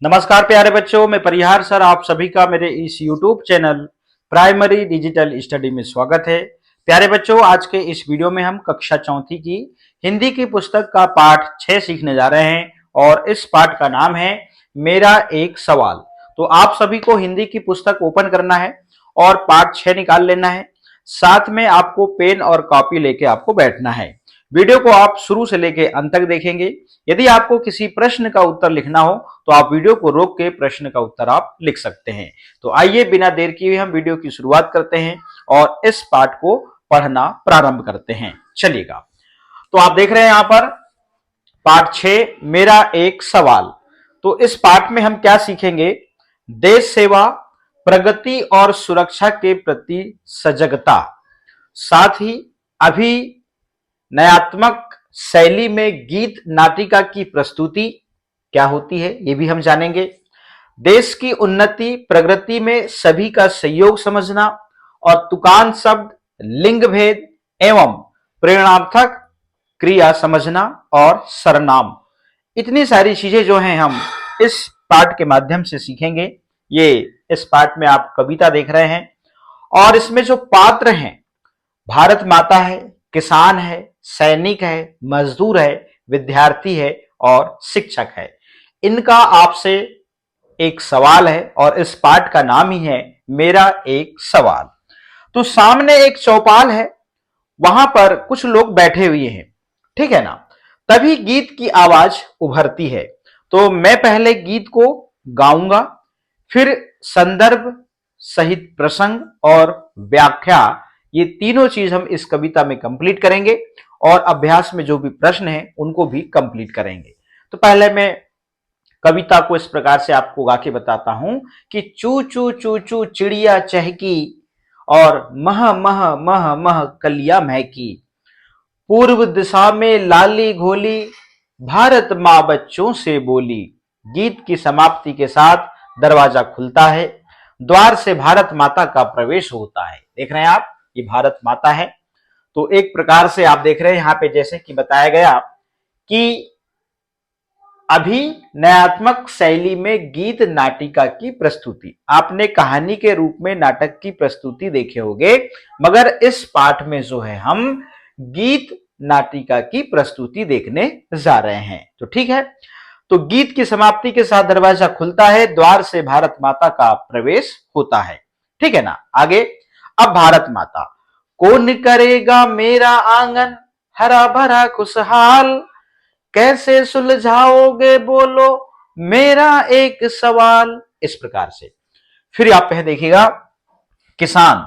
नमस्कार प्यारे बच्चों, मैं परिहार सर आप सभी का मेरे इस YouTube channel primary digital study में स्वागत है। प्यारे बच्चों, आज के इस वीडियो में हम कक्षा चौथी की हिंदी की पुस्तक का पाठ 6 सीखने जा रहे हैं और इस पाठ का नाम है मेरा एक सवाल। तो आप सभी को हिंदी की पुस्तक ओपन करना है और पाठ 6 निकाल लेना है। साथ में आपको पेन और कॉपी लेके आपको बैठना है। वीडियो को आप शुरू से लेके अंत तक देखेंगे। यदि आपको किसी प्रश्न का उत्तर लिखना हो तो आप वीडियो को रोक के प्रश्न का उत्तर आप लिख सकते हैं। तो आइए बिना देर किए हम वीडियो की शुरुआत करते हैं और इस पाठ को पढ़ना प्रारंभ करते हैं। चलिएगा, तो आप देख रहे हैं यहां पर पाठ 6 मेरा एक सवाल। तो इस पाठ में हम क्या सीखेंगे? देश सेवा, प्रगति और सुरक्षा के प्रति सजगता, साथ ही अभिनयात्मक शैली में गीत नाटिका की प्रस्तुति क्या होती है ये भी हम जानेंगे। देश की उन्नति प्रगति में सभी का सहयोग समझना और तुकान शब्द, लिंग भेद एवं प्रेरणार्थक क्रिया समझना और सरनाम, इतनी सारी चीजें जो हैं हम इस पाठ के माध्यम से सीखेंगे। ये इस पाठ में आप कविता देख रहे हैं और इसमें जो पात्र हैं, भारत माता है, किसान है, सैनिक है, मजदूर है, विद्यार्थी है और शिक्षक है। इनका आपसे एक सवाल है और इस पाठ का नाम ही है मेरा एक सवाल। तो सामने एक चौपाल है, वहां पर कुछ लोग बैठे हुए हैं, ठीक है ना। तभी गीत की आवाज उभरती है। तो मैं पहले गीत को गाऊंगा, फिर संदर्भ सहित प्रसंग और व्याख्या, ये तीनों चीज हम इस कविता में कंप्लीट करेंगे और अभ्यास में जो भी प्रश्न हैं उनको भी कंप्लीट करेंगे। तो पहले मैं कविता को इस प्रकार से आपको गा के बताता हूं कि चू चू चू चू चिड़िया चहकी और मह मह मह मह कलिया महकी, पूर्व दिशा में लाली घोली, भारत माँ बच्चों से बोली। गीत की समाप्ति के साथ दरवाजा खुलता है, द्वार से भारत माता का प्रवेश होता है। देख रहे हैं आप, ये भारत माता है। तो एक प्रकार से आप देख रहे हैं यहां पे जैसे कि बताया गया कि अभिनयात्मक शैली में गीत नाटिका की प्रस्तुति। आपने कहानी के रूप में नाटक की प्रस्तुति देखे होंगे, मगर इस पाठ में जो है हम गीत नाटिका की प्रस्तुति देखने जा रहे हैं। तो ठीक है, तो गीत की समाप्ति के साथ दरवाजा खुलता है, द्वार से भारत माता का प्रवेश होता है, ठीक है ना। आगे, अब भारत माता, कौन करेगा मेरा आंगन हरा भरा खुशहाल, कैसे सुलझाओगे बोलो मेरा एक सवाल, इस प्रकार से। फिर आप पहले देखिएगा किसान,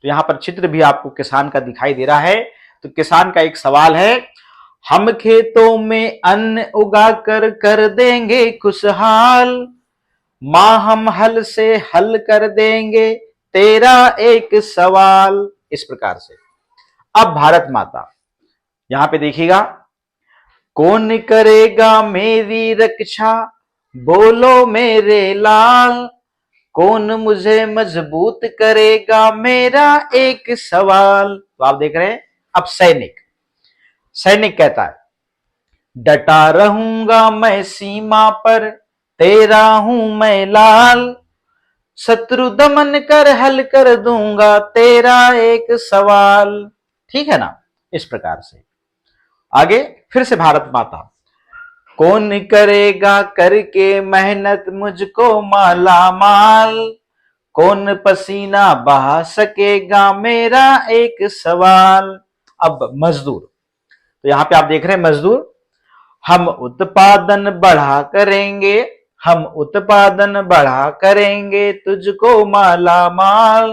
तो यहां पर चित्र भी आपको किसान का दिखाई दे रहा है। तो किसान का एक सवाल है, हम खेतों में अन्न उगा कर देंगे खुशहाल, मां हम हल से हल कर देंगे तेरा एक सवाल, इस प्रकार से। अब भारत माता, यहां पे देखिएगा, कौन करेगा मेरी रक्षा बोलो मेरे लाल, कौन मुझे मजबूत करेगा मेरा एक सवाल। तो आप देख रहे हैं। अब सैनिक, सैनिक कहता है, डटा रहूंगा मैं सीमा पर तेरा हूं मैं लाल, शत्रु दमन कर हल कर दूंगा तेरा एक सवाल, ठीक है ना, इस प्रकार से। आगे फिर से भारत माता, कौन करेगा करके मेहनत मुझको माला माल, कौन पसीना बहा सकेगा मेरा एक सवाल। अब मजदूर, तो यहां पे आप देख रहे हैं मजदूर, हम उत्पादन बढ़ा करेंगे, हम उत्पादन बढ़ा करेंगे तुझको माला माल,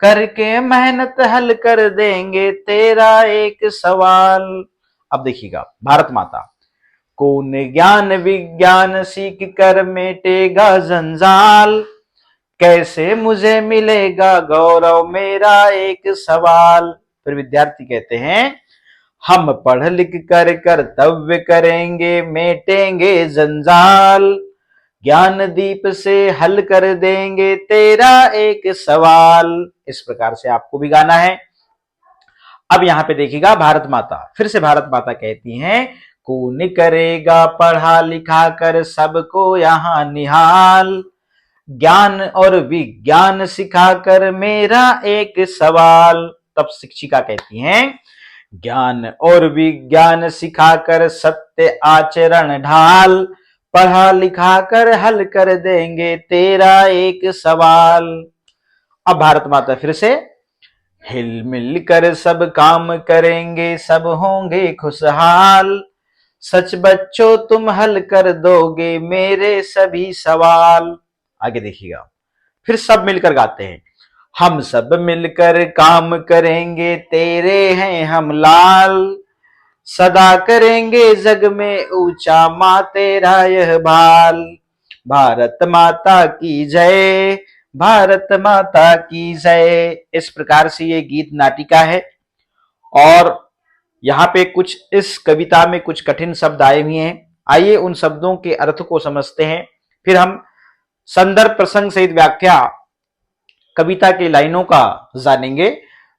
करके मेहनत हल कर देंगे तेरा एक सवाल। अब देखिएगा भारत माता, कौन ज्ञान विज्ञान सीख कर मिटेगा जंजाल, कैसे मुझे मिलेगा गौरव मेरा एक सवाल। फिर विद्यार्थी कहते हैं, हम पढ़ लिख कर कर्तव्य करेंगे मिटेंगे जंजाल, ज्ञान दीप से हल कर देंगे तेरा एक सवाल, इस प्रकार से आपको भी गाना है। अब यहां पे देखिएगा भारत माता, फिर से भारत माता कहती हैं, कौन करेगा पढ़ा लिखा कर सबको यहाँ निहाल, ज्ञान और विज्ञान सिखाकर मेरा एक सवाल। तब शिक्षिका कहती हैं, ज्ञान और विज्ञान सिखाकर सत्य आचरण ढाल, पढ़ा लिखा कर हल कर देंगे तेरा एक सवाल। अब भारत माता फिर से, हिल मिल कर सब काम करेंगे सब होंगे खुशहाल, सच बच्चों तुम हल कर दोगे मेरे सभी सवाल। आगे देखिएगा, फिर सब मिलकर गाते हैं, हम सब मिलकर काम करेंगे तेरे हैं हम लाल, सदा करेंगे जग में ऊंचा माँ तेरा यह भाल, भारत माता की जय, भारत माता की जय। इस प्रकार से ये गीत नाटिका है और यहाँ पे कुछ इस कविता में कुछ कठिन शब्द आए हुए हैं। आइए उन शब्दों के अर्थ को समझते हैं, फिर हम संदर्भ प्रसंग सहित व्याख्या कविता की लाइनों का जानेंगे।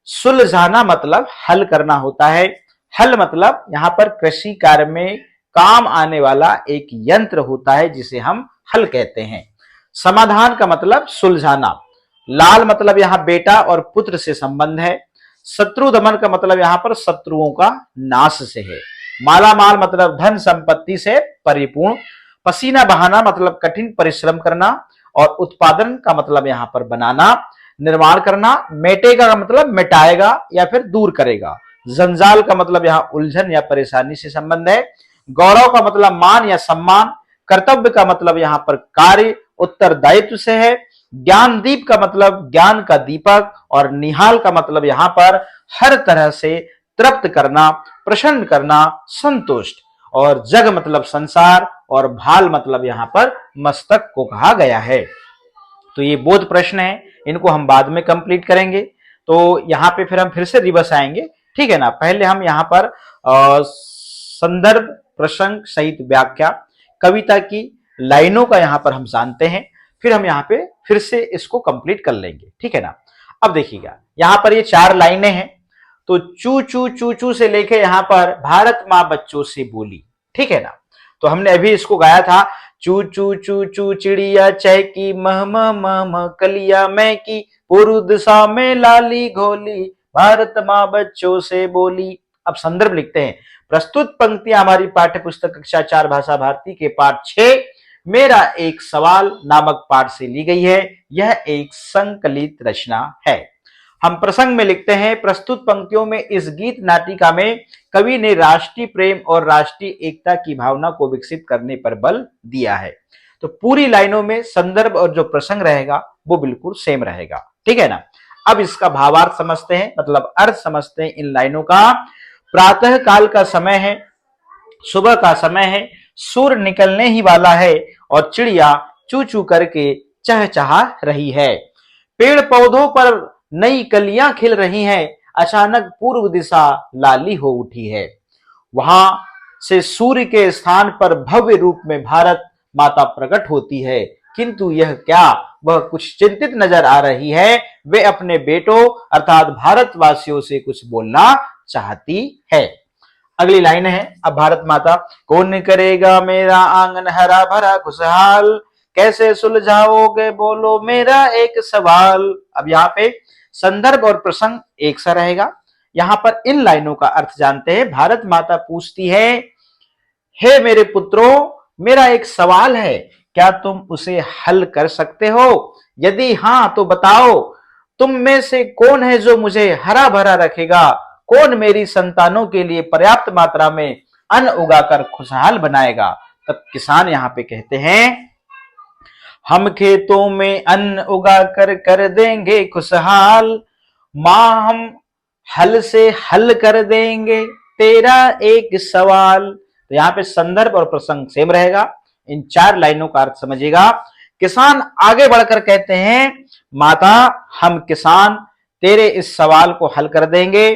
सुलझाना मतलब हल करना होता है। हल मतलब यहां पर कृषि कार्य में काम आने वाला एक यंत्र होता है जिसे हम हल कहते हैं। समाधान का मतलब सुलझाना। लाल मतलब यहां बेटा और पुत्र से संबंध है। शत्रु दमन का मतलब यहां पर शत्रुओं का नाश से है। माला माल मतलब धन संपत्ति से परिपूर्ण। पसीना बहाना मतलब कठिन परिश्रम करना और उत्पादन का मतलब यहां पर बनाना, निर्माण करना। मेटेगा का मतलब मिटाएगा या फिर दूर करेगा। जंजाल का मतलब यहां उलझन या परेशानी से संबंध है। गौरव का मतलब मान या सम्मान। कर्तव्य का मतलब यहां पर कार्य उत्तरदायित्व से है। ज्ञानदीप का मतलब ज्ञान का दीपक और निहाल का मतलब यहां पर हर तरह से तृप्त करना, प्रसन्न करना, संतुष्ट। और जग मतलब संसार और भाल मतलब यहां पर मस्तक को कहा गया है। तो ये बोध प्रश्न है, इनको हम बाद में कंप्लीट करेंगे। तो यहाँ पे फिर हम फिर से रिवर्स आएंगे, ठीक है ना। पहले हम यहाँ पर संदर्भ प्रसंग सहित व्याख्या कविता की लाइनों का यहाँ पर हम जानते हैं, फिर हम यहाँ पे फिर से इसको कंप्लीट कर लेंगे, ठीक है ना। अब देखिएगा, यहाँ पर ये 4 लाइनें हैं। तो चू चू चू चू से लेके यहाँ पर भारत माँ बच्चों से बोली, ठीक है ना। तो हमने अभी इसको गाया था, चू चू चू चू चिड़िया चहकी, मह मह मह मह कलिया मैं की, पूर्व दिशा में लाली घोली, भारत माँ बच्चों से बोली। अब संदर्भ लिखते हैं। प्रस्तुत पंक्तियां हमारी पाठ्य पुस्तक कक्षा 4 भाषा भारती के पाठ 6 मेरा एक सवाल नामक पाठ से ली गई है। यह एक संकलित रचना है। हम प्रसंग में लिखते हैं, प्रस्तुत पंक्तियों में इस गीत नाटिका में कवि ने राष्ट्रीय प्रेम और राष्ट्रीय एकता की भावना को विकसित करने पर बल दिया है। तो पूरी लाइनों में संदर्भ और जो प्रसंग रहेगा वो बिल्कुल सेम रहेगा, ठीक है ना। अब इसका भावार्थ समझते हैं, मतलब अर्थ समझते हैं इन लाइनों का। प्रातः काल का समय है, सुबह का समय है, सूर्य निकलने ही वाला है और चिड़िया चू चू करके चहचहा रही है। पेड़ पौधों पर नई कलियां खिल रही हैं। अचानक पूर्व दिशा लाली हो उठी है। वहां से सूर्य के स्थान पर भव्य रूप में भारत माता प्रकट होती है, किंतु यह क्या, वह कुछ चिंतित नजर आ रही है। वे अपने बेटों अर्थात भारतवासियों से कुछ बोलना चाहती है। अगली लाइन है, अब भारत माता, कौन करेगा मेरा आंगन हरा भरा खुशहाल, कैसे सुलझाओगे बोलो मेरा एक सवाल। अब यहाँ पे संदर्भ और प्रसंग एक सा रहेगा। यहां पर इन लाइनों का अर्थ जानते हैं। भारत माता पूछती है, हे मेरे पुत्रों, मेरा एक सवाल है, क्या तुम उसे हल कर सकते हो? यदि हां तो बताओ, तुम में से कौन है जो मुझे हरा भरा रखेगा? कौन मेरी संतानों के लिए पर्याप्त मात्रा में अन्न उगाकर खुशहाल बनाएगा? तब किसान यहां पे कहते हैं, हम खेतों में अन्न उगा कर देंगे खुशहाल, मां हम हल से हल कर देंगे तेरा एक सवाल। तो यहाँ पे संदर्भ और प्रसंग सेम रहेगा। इन 4 लाइनों का अर्थ समझिएगा। किसान आगे बढ़कर कहते हैं, माता हम किसान तेरे इस सवाल को हल कर देंगे।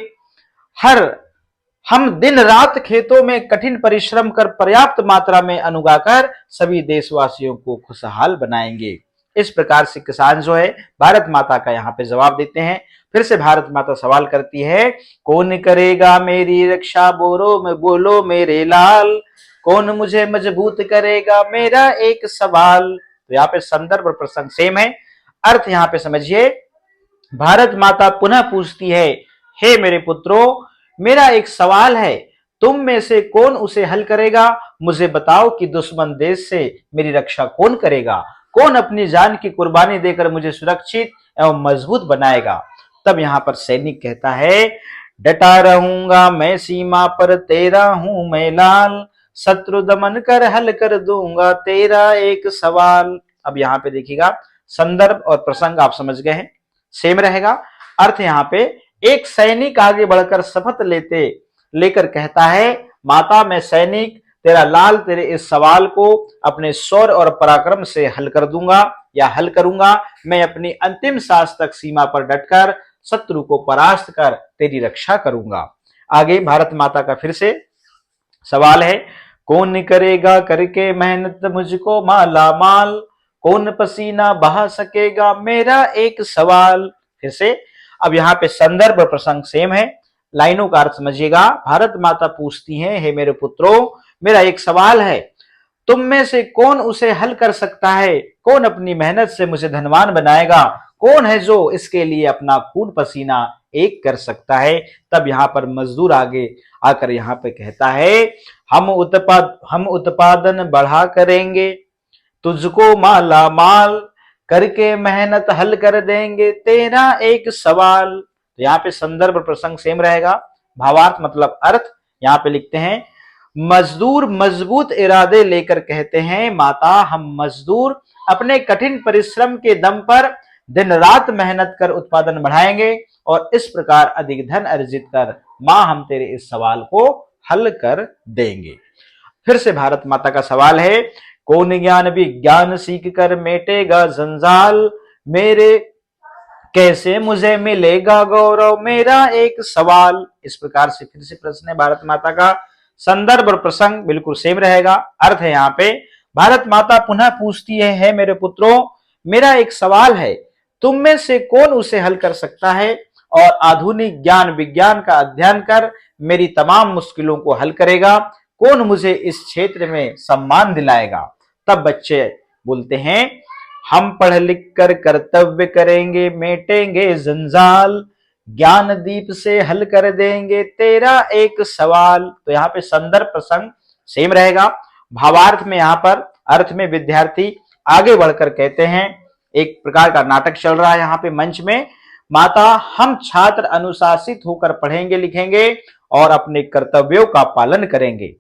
हम दिन रात खेतों में कठिन परिश्रम कर पर्याप्त मात्रा में अन्न उगाकर सभी देशवासियों को खुशहाल बनाएंगे। इस प्रकार से किसान जो है भारत माता का यहाँ पे जवाब देते हैं। फिर से भारत माता सवाल करती है, कौन करेगा मेरी रक्षा बोलो में बोलो मेरे लाल, कौन मुझे मजबूत करेगा मेरा एक सवाल। तो यहाँ पे संदर्भ और प्रसंग सेम है। अर्थ यहाँ पे समझिए, भारत माता पुनः पूछती है, हे मेरे पुत्रों, मेरा एक सवाल है, तुम में से कौन उसे हल करेगा। मुझे बताओ कि दुश्मन देश से मेरी रक्षा कौन करेगा, कौन अपनी जान की कुर्बानी देकर मुझे सुरक्षित एवं मजबूत बनाएगा। तब यहां पर सैनिक कहता है, डटा रहूंगा मैं सीमा पर, तेरा हूं मैं लाल, शत्रु दमन कर हल कर दूंगा तेरा एक सवाल। अब यहाँ पे देखिएगा, संदर्भ और प्रसंग आप समझ गए हैं, सेम रहेगा। अर्थ यहाँ पे, एक सैनिक आगे बढ़कर शपथ लेकर कहता है, माता मैं सैनिक तेरा लाल तेरे इस सवाल को अपने शौर्य और पराक्रम से हल कर दूंगा या हल करूंगा। मैं अपनी अंतिम सांस तक सीमा पर डटकर शत्रु को परास्त कर तेरी रक्षा करूंगा। आगे भारत माता का फिर से सवाल है, कौन करेगा करके मेहनत मुझको माला माल, कौन पसीना बहा सकेगा मेरा एक सवाल। फिर से, अब यहाँ पे संदर्भ और प्रसंग सेम है, लाइनों का अर्थ समझिएगा। भारत माता पूछती हैं, हे मेरे पुत्रों, मेरा एक सवाल है, तुम में से कौन उसे हल कर सकता है, कौन अपनी मेहनत से मुझे धनवान बनाएगा, कौन है जो इसके लिए अपना खून पसीना एक कर सकता है। तब यहाँ पर मजदूर आगे आकर यहाँ पे कहता है, हम उत्पादन बढ़ा करेंगे, तुझको माला माल करके मेहनत हल कर देंगे तेरा एक सवाल। तो यहाँ पे संदर्भ प्रसंग सेम रहेगा। भावार्थ मतलब अर्थ यहाँ पे लिखते हैं, मजदूर मजबूत इरादे लेकर कहते हैं, माता हम मजदूर अपने कठिन परिश्रम के दम पर दिन रात मेहनत कर उत्पादन बढ़ाएंगे और इस प्रकार अधिक धन अर्जित कर मां हम तेरे इस सवाल को हल कर देंगे। फिर से भारत माता का सवाल है, कौन ज्ञान विज्ञान सीख कर मेटेगा जंजाल, मेरे कैसे मुझे मिलेगा गौरव मेरा एक सवाल। इस प्रकार से फिर से प्रश्न है भारत माता का। संदर्भ और प्रसंग बिल्कुल सेम रहेगा। अर्थ है यहाँ पे, भारत माता पुनः पूछती है मेरे पुत्रों, मेरा एक सवाल है, तुम में से कौन उसे हल कर सकता है और आधुनिक ज्ञान विज्ञान का अध्ययन कर मेरी तमाम मुश्किलों को हल करेगा, कौन मुझे इस क्षेत्र में सम्मान दिलाएगा। तब बच्चे बोलते हैं, हम पढ़ लिख कर कर्तव्य करेंगे मेटेंगे जंजाल, ज्ञान दीप से हल कर देंगे तेरा एक सवाल। तो यहाँ पे संदर्भ प्रसंग सेम रहेगा। भावार्थ में यहाँ पर, अर्थ में विद्यार्थी आगे बढ़कर कहते हैं, एक प्रकार का नाटक चल रहा है यहाँ पे मंच में, माता हम छात्र अनुशासित होकर पढ़ेंगे लिखेंगे और अपने कर्तव्यों का पालन करेंगे,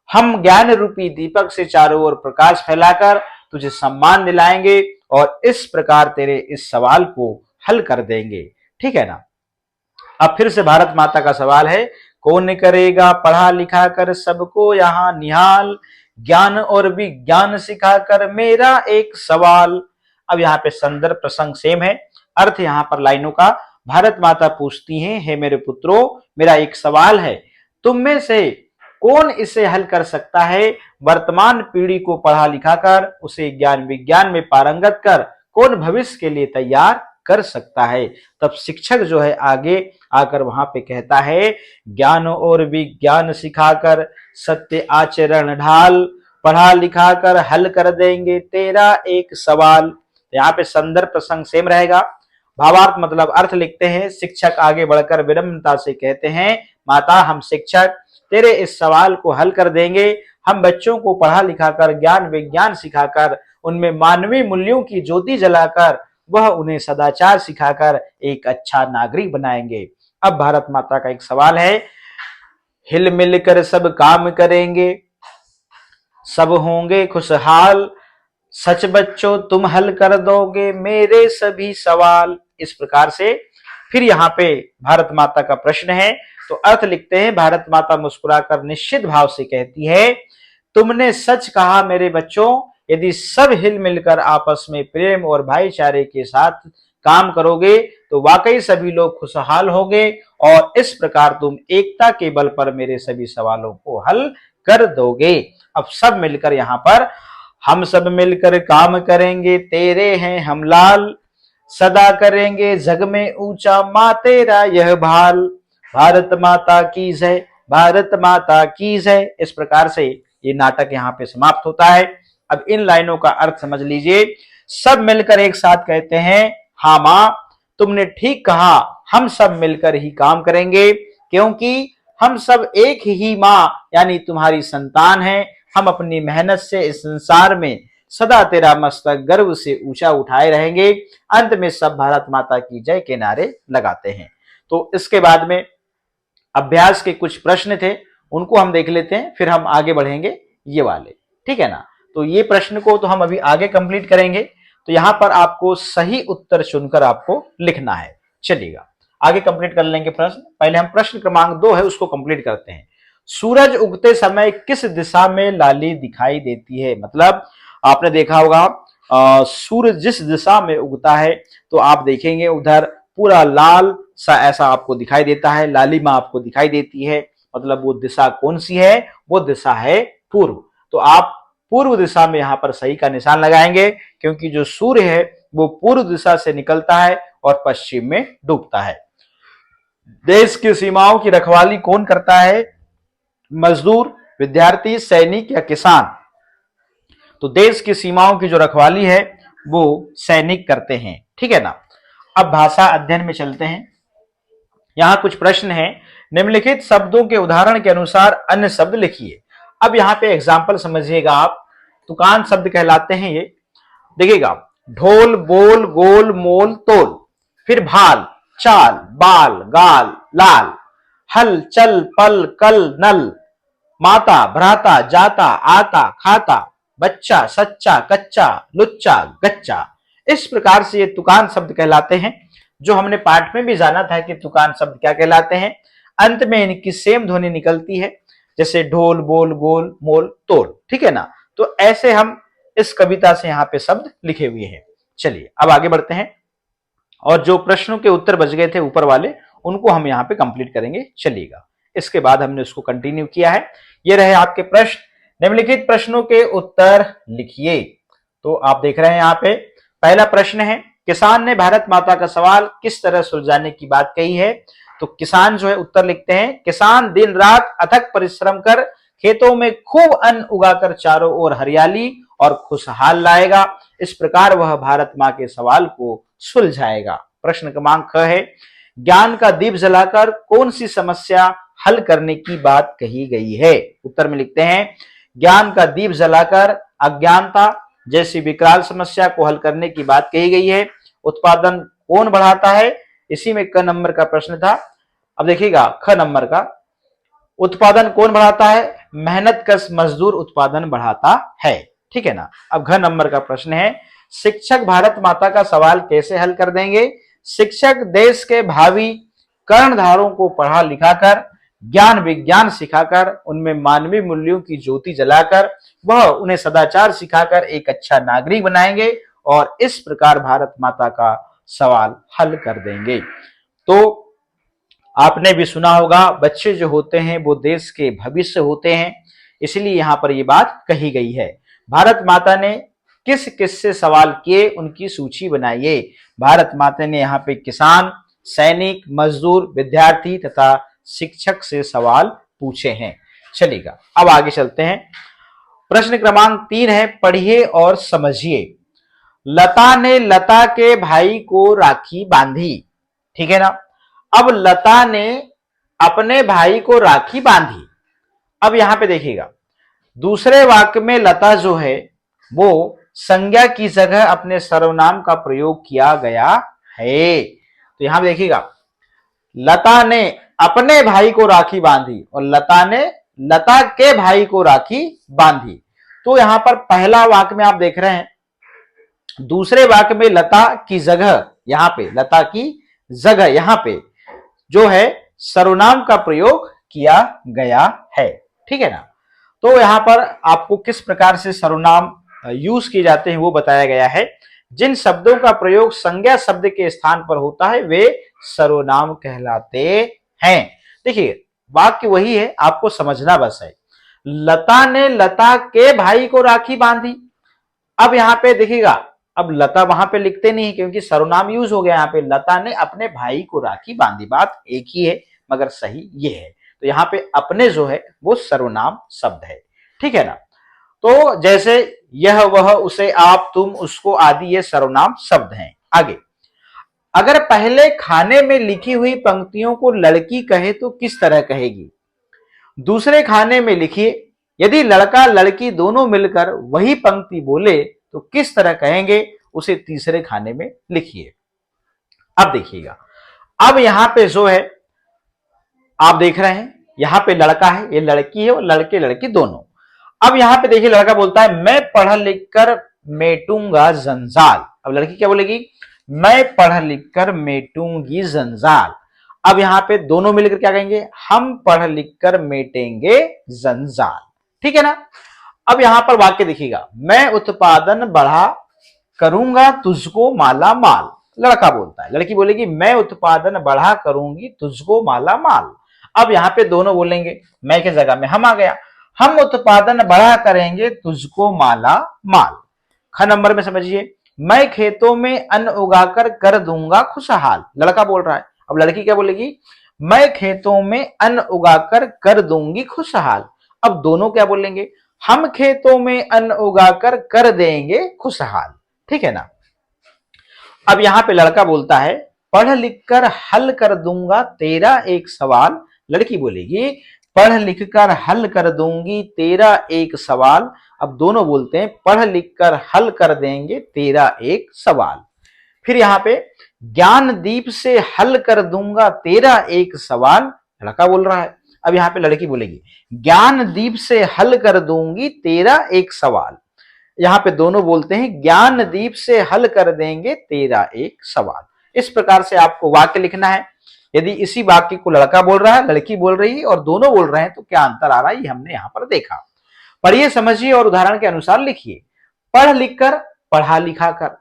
हम ज्ञान रूपी दीपक से चारों ओर प्रकाश फैलाकर तुझे सम्मान दिलाएंगे और इस प्रकार तेरे इस सवाल को हल कर देंगे। ठीक है ना। अब फिर से भारत माता का सवाल है, कौन करेगा पढ़ा लिखा कर सबको यहाँ निहाल, ज्ञान और विज्ञान सिखाकर मेरा एक सवाल। अब यहाँ पे संदर्भ प्रसंग सेम है। अर्थ यहाँ पर लाइनों का, भारत माता पूछती हैं, हे मेरे पुत्रों, मेरा एक सवाल है, तुम में से कौन इसे हल कर सकता है, वर्तमान पीढ़ी को पढ़ा लिखा कर उसे ज्ञान विज्ञान में पारंगत कर कौन भविष्य के लिए तैयार कर सकता है। तब शिक्षक जो है आगे आकर वहां पे कहता है, ज्ञान और विज्ञान सिखाकर सत्य आचरण ढाल, पढ़ा लिखा कर हल कर देंगे तेरा एक सवाल। यहाँ पे संदर्भ प्रसंग सेम रहेगा। भावार्थ मतलब अर्थ लिखते हैं, शिक्षक आगे बढ़कर विनम्रता से कहते हैं, माता हम शिक्षक तेरे इस सवाल को हल कर देंगे, हम बच्चों को पढ़ा लिखाकर ज्ञान विज्ञान सिखाकर उनमें मानवीय मूल्यों की ज्योति जलाकर वह उन्हें सदाचार सिखाकर एक अच्छा नागरिक बनाएंगे। अब भारत माता का एक सवाल है, हिल मिलकर सब काम करेंगे सब होंगे खुशहाल, सच बच्चों तुम हल कर दोगे मेरे सभी सवाल। इस प्रकार से फिर यहाँ पे भारत माता का प्रश्न है, तो अर्थ लिखते हैं, भारत माता मुस्कुराकर निश्चित भाव से कहती है, तुमने सच कहा मेरे बच्चों, यदि सब हिल मिलकर आपस में प्रेम और भाईचारे के साथ काम करोगे तो वाकई सभी लोग खुशहाल होंगे और इस प्रकार तुम एकता के बल पर मेरे सभी सवालों को हल कर दोगे। अब सब मिलकर यहाँ पर, हम सब मिलकर काम करेंगे तेरे हैं हम लाल, सदा करेंगे जग में ऊंचा माँ तेरा यह भाल, भारत माता की जय भारत माता की जय। इस प्रकार से ये नाटक यहाँ पे समाप्त होता है। अब इन लाइनों का अर्थ समझ लीजिए। सब मिलकर एक साथ कहते हैं, हाँ माँ तुमने ठीक कहा, हम सब मिलकर ही काम करेंगे, क्योंकि हम सब एक ही माँ यानी तुम्हारी संतान हैं। हम अपनी मेहनत से इस संसार में सदा तेरा मस्तक गर्व से ऊंचा उठाए रहेंगे। अंत में सब भारत माता की जय के नारे लगाते हैं। तो इसके बाद में अभ्यास के कुछ प्रश्न थे, उनको हम देख लेते हैं, फिर हम आगे बढ़ेंगे ये वाले, ठीक है ना। तो ये प्रश्न को तो हम अभी आगे कंप्लीट करेंगे। तो यहां पर आपको सही उत्तर चुनकर आपको लिखना है। चलिएगा आगे कंप्लीट कर लेंगे प्रश्न। पहले हम प्रश्न क्रमांक 2 है उसको कंप्लीट करते हैं। सूरज उगते समय किस दिशा में लाली दिखाई देती है? मतलब आपने देखा होगा सूरज जिस दिशा में उगता है तो आप देखेंगे उधर पूरा लाल सा ऐसा आपको दिखाई देता है, लालिमा आपको दिखाई देती है। मतलब वो दिशा कौन सी है? वो दिशा है पूर्व। तो आप पूर्व दिशा में यहां पर सही का निशान लगाएंगे, क्योंकि जो सूर्य है वो पूर्व दिशा से निकलता है और पश्चिम में डूबता है। देश की सीमाओं की रखवाली कौन करता है? मजदूर, विद्यार्थी, सैनिक या किसान? तो देश की सीमाओं की जो रखवाली है वो सैनिक करते हैं, ठीक है ना। अब भाषा अध्ययन में चलते हैं। यहां कुछ प्रश्न हैं। निम्नलिखित शब्दों के उदाहरण के अनुसार अन्य शब्द लिखिए। अब यहां पे एग्जाम्पल समझिएगा आप। तुकान शब्द कहलाते हैं ये। देखिएगा, ढोल, बोल, गोल, मोल, तोल, फिर भाल, चाल, बाल, गाल, लाल, हल, चल, पल, कल, नल, माता, भ्राता, जाता, आता, खाता, बच्चा, सच्चा, कच्चा, लुच्चा, गच्चा। इस प्रकार से ये तुकान शब्द कहलाते हैं, जो हमने पाठ में भी जाना था कि तुकान शब्द क्या कहलाते हैं। अंत में इनकी सेम ध्वनि निकलती है, जैसे ढोल, बोल, गोल, मोल, तोल, ठीक है ना। तो ऐसे हम इस कविता से यहाँ पे शब्द लिखे हुए हैं। चलिए अब आगे बढ़ते हैं, और जो प्रश्नों के उत्तर बच गए थे ऊपर वाले उनको हम यहाँ पे कंप्लीट करेंगे। चलिएगा, इसके बाद हमने उसको कंटिन्यू किया है। ये रहे आपके प्रश्न। निम्नलिखित प्रश्नों के उत्तर लिखिए। तो आप देख रहे हैं यहाँ पे पहला प्रश्न है, किसान ने भारत माता का सवाल किस तरह सुलझाने की बात कही है? तो किसान जो है उत्तर लिखते हैं, किसान दिन रात अथक परिश्रम कर खेतों में खूब अन्न उगाकर चारों ओर हरियाली और खुशहाल लाएगा। इस प्रकार वह भारत माँ के सवाल को सुलझाएगा। प्रश्न क्रमांक ख है, ज्ञान का दीप जलाकर कौन सी समस्या हल करने की बात कही गई है? उत्तर में लिखते हैं, ज्ञान का दीप जलाकर अज्ञानता जैसी विकराल समस्या को हल करने की बात कही गई है। उत्पादन कौन बढ़ाता है? इसी में क नंबर का प्रश्न था। अब देखिएगा ख नंबर का, उत्पादन कौन बढ़ाता है? मेहनत कश मजदूर उत्पादन बढ़ाता है, ठीक है ना। अब घ नंबर का प्रश्न है, शिक्षक भारत माता का सवाल कैसे हल कर देंगे? शिक्षक देश के भावी कर्णधारों को पढ़ा लिखाकर, ज्ञान विज्ञान सिखाकर, उनमें मानवीय मूल्यों की ज्योति जलाकर, वह उन्हें सदाचार सिखाकर एक अच्छा नागरिक बनाएंगे और इस प्रकार भारत माता का सवाल हल कर देंगे। तो आपने भी सुना होगा, बच्चे जो होते हैं वो देश के भविष्य होते हैं, इसलिए यहां पर ये बात कही गई है। भारत माता ने किस किस से सवाल किए उनकी सूची बनाइए। भारत माता ने यहाँ पे किसान, सैनिक, मजदूर, विद्यार्थी तथा शिक्षक से सवाल पूछे हैं। चलिएगा अब आगे चलते हैं। प्रश्न क्रमांक 3 है, पढ़िए और समझिए। लता ने लता के भाई को राखी बांधी, ठीक है ना। अब लता ने अपने भाई को राखी बांधी। अब यहां पे देखिएगा, दूसरे वाक्य में लता जो है वो संज्ञा की जगह अपने सर्वनाम का प्रयोग किया गया है। तो यहां देखिएगा, लता ने अपने भाई को राखी बांधी और लता ने लता के भाई को राखी बांधी। तो यहां पर पहला वाक्य में आप देख रहे हैं, दूसरे वाक्य में लता की जगह, यहां पे लता की जगह यहां पे जो है सर्वनाम का प्रयोग किया गया है, ठीक है ना। तो यहां पर आपको किस प्रकार से सर्वनाम यूज किए जाते हैं वो बताया गया है। जिन शब्दों का प्रयोग संज्ञा शब्द के स्थान पर होता है वे सर्वनाम कहलाते हैं। देखिए वाक्य वही है, आपको समझना बस है। लता ने लता के भाई को राखी बांधी। अब यहां पे देखिएगा, अब लता वहां पे लिखते नहीं क्योंकि सर्वनाम यूज हो गया। यहाँ पे लता ने अपने भाई को राखी बांधी, बात एक ही है मगर सही ये है। तो यहाँ पे अपने जो है वो सर्वनाम शब्द है, ठीक है ना। तो जैसे यह वह उसे आप तुम उसको आदि ये सर्वनाम शब्द हैं। आगे, अगर पहले खाने में लिखी हुई पंक्तियों को लड़की कहे तो किस तरह कहेगी? दूसरे खाने में लिखिए, यदि लड़का लड़की दोनों मिलकर वही पंक्ति बोले तो किस तरह कहेंगे, उसे तीसरे खाने में लिखिए। अब देखिएगा, अब यहां पे जो है आप देख रहे हैं, यहां पे लड़का है, ये लड़की है और लड़के लड़की दोनों। अब यहां पे देखिए लड़का बोलता है मैं पढ़ लिख कर मेटूंगा जंजाल। अब लड़की क्या बोलेगी? मैं पढ़ लिख कर मेटूंगी जंजाल। अब यहां पे दोनों मिलकर क्या कहेंगे? हम पढ़ लिख कर मेटेंगे जंजाल। ठीक है ना। अब यहां पर वाक्य देखिएगा, मैं उत्पादन बढ़ा करूंगा तुझको माला माल। लड़का बोलता है, लड़की बोलेगी मैं उत्पादन बढ़ा करूंगी तुझको माला माल। अब यहां पे दोनों बोलेंगे, मैं की जगह में हम आ गया, हम उत्पादन बढ़ा करेंगे तुझको माला माल। ख नंबर में समझिए, मैं खेतों में अन्न उगाकर कर दूंगा खुशहाल। लड़का बोल रहा है। अब लड़की क्या बोलेगी? मैं खेतों में अन्न उगाकर कर दूंगी खुशहाल। अब दोनों क्या बोलेंगे? हम खेतों में अन्न उगाकर कर देंगे खुशहाल। ठीक है ना। अब यहां पे लड़का बोलता है पढ़ लिख कर हल कर दूंगा तेरा एक सवाल। लड़की बोलेगी पढ़ लिख कर हल कर दूंगी तेरा एक सवाल। अब दोनों बोलते हैं पढ़ लिख कर हल कर देंगे तेरा एक सवाल। फिर यहां पे ज्ञान दीप से हल कर दूंगा तेरा एक सवाल। लड़का बोल रहा है। अब यहां पे लड़की बोलेगी ज्ञान दीप से हल कर दूंगी तेरा एक सवाल। यहां पे दोनों बोलते हैं ज्ञान दीप से हल कर देंगे तेरा एक सवाल। इस प्रकार से आपको वाक्य लिखना है। यदि इसी वाक्य को लड़का बोल रहा है, लड़की बोल रही है और दोनों बोल रहे हैं तो क्या अंतर आ रहा है, ये हमने यहां पर देखा। पढ़िए, समझिए और उदाहरण के अनुसार लिखिए। पढ़ लिख कर पढ़ा लिखा कर,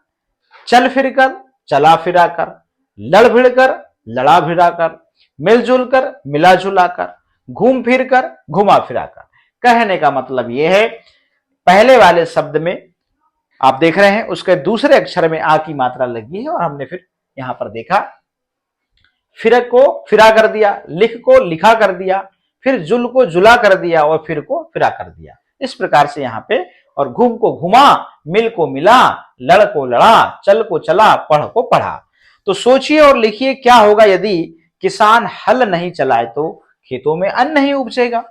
चल फिर कर चला फिरा कर, लड़ भिड़ कर लड़ा भिड़ा कर, मिलजुल कर मिला जुला कर, घूम फिर कर घुमा फिरा कर। कहने का मतलब यह है, पहले वाले शब्द में आप देख रहे हैं उसके दूसरे अक्षर में आ की मात्रा लगी है और हमने फिर यहां पर देखा फिर को फिरा कर दिया, लिख को लिखा कर दिया, फिर जुल को जुला कर दिया और फिर को फिरा कर दिया। इस प्रकार से यहां पे, और घूम को घुमा, मिल को मिला, लड़ को लड़ा, चल को चला, पढ़ को पढ़ा। तो सोचिए और लिखिए क्या होगा यदि किसान हल नहीं चलाए तो खेतों में अन्न नहीं उपजेगा।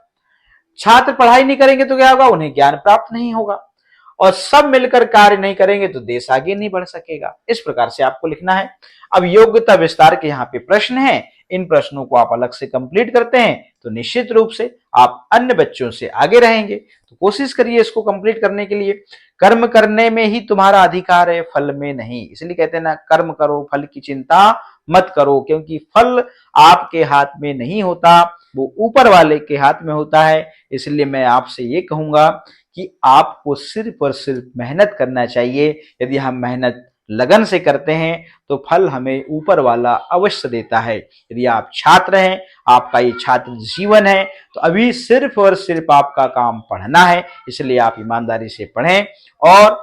छात्र पढ़ाई नहीं करेंगे तो क्या होगा? उन्हें ज्ञान प्राप्त नहीं होगा। और सब मिलकर कार्य नहीं करेंगे तो देश आगे नहीं बढ़ सकेगा। इस प्रकार से आपको लिखना है। अब योग्यता विस्तार के यहाँ पे प्रश्न हैं, इन प्रश्नों को आप अलग से कंप्लीट करते हैं तो निश्चित रूप से आप अन्य बच्चों से आगे रहेंगे। तो कोशिश करिए इसको कंप्लीट करने के लिए। कर्म करने में ही तुम्हारा अधिकार है, फल में नहीं। इसलिए कहते हैं ना, कर्म करो फल की चिंता मत करो, क्योंकि फल आपके हाथ में नहीं होता, वो ऊपर वाले के हाथ में होता है। इसलिए मैं आपसे ये कहूंगा कि आपको सिर्फ और सिर्फ मेहनत करना चाहिए। यदि हम मेहनत लगन से करते हैं तो फल हमें ऊपर वाला अवश्य देता है। यदि आप छात्र हैं, आपका ये छात्र जीवन है, तो अभी सिर्फ और सिर्फ आपका काम पढ़ना है। इसलिए आप ईमानदारी से पढ़ें और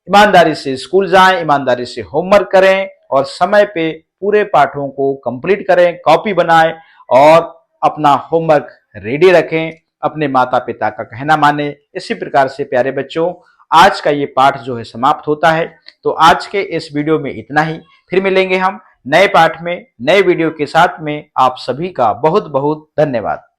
ईमानदारी से स्कूल जाएं, ईमानदारी से होमवर्क करें और समय पे पूरे पाठों को कंप्लीट करें, कॉपी बनाएं और अपना होमवर्क रेडी रखें। अपने माता पिता का कहना माने। इसी प्रकार से प्यारे बच्चों, आज का ये पाठ जो है समाप्त होता है। तो आज के इस वीडियो में इतना ही। फिर मिलेंगे हम नए पाठ में, नए वीडियो के साथ में। आप सभी का बहुत बहुत धन्यवाद।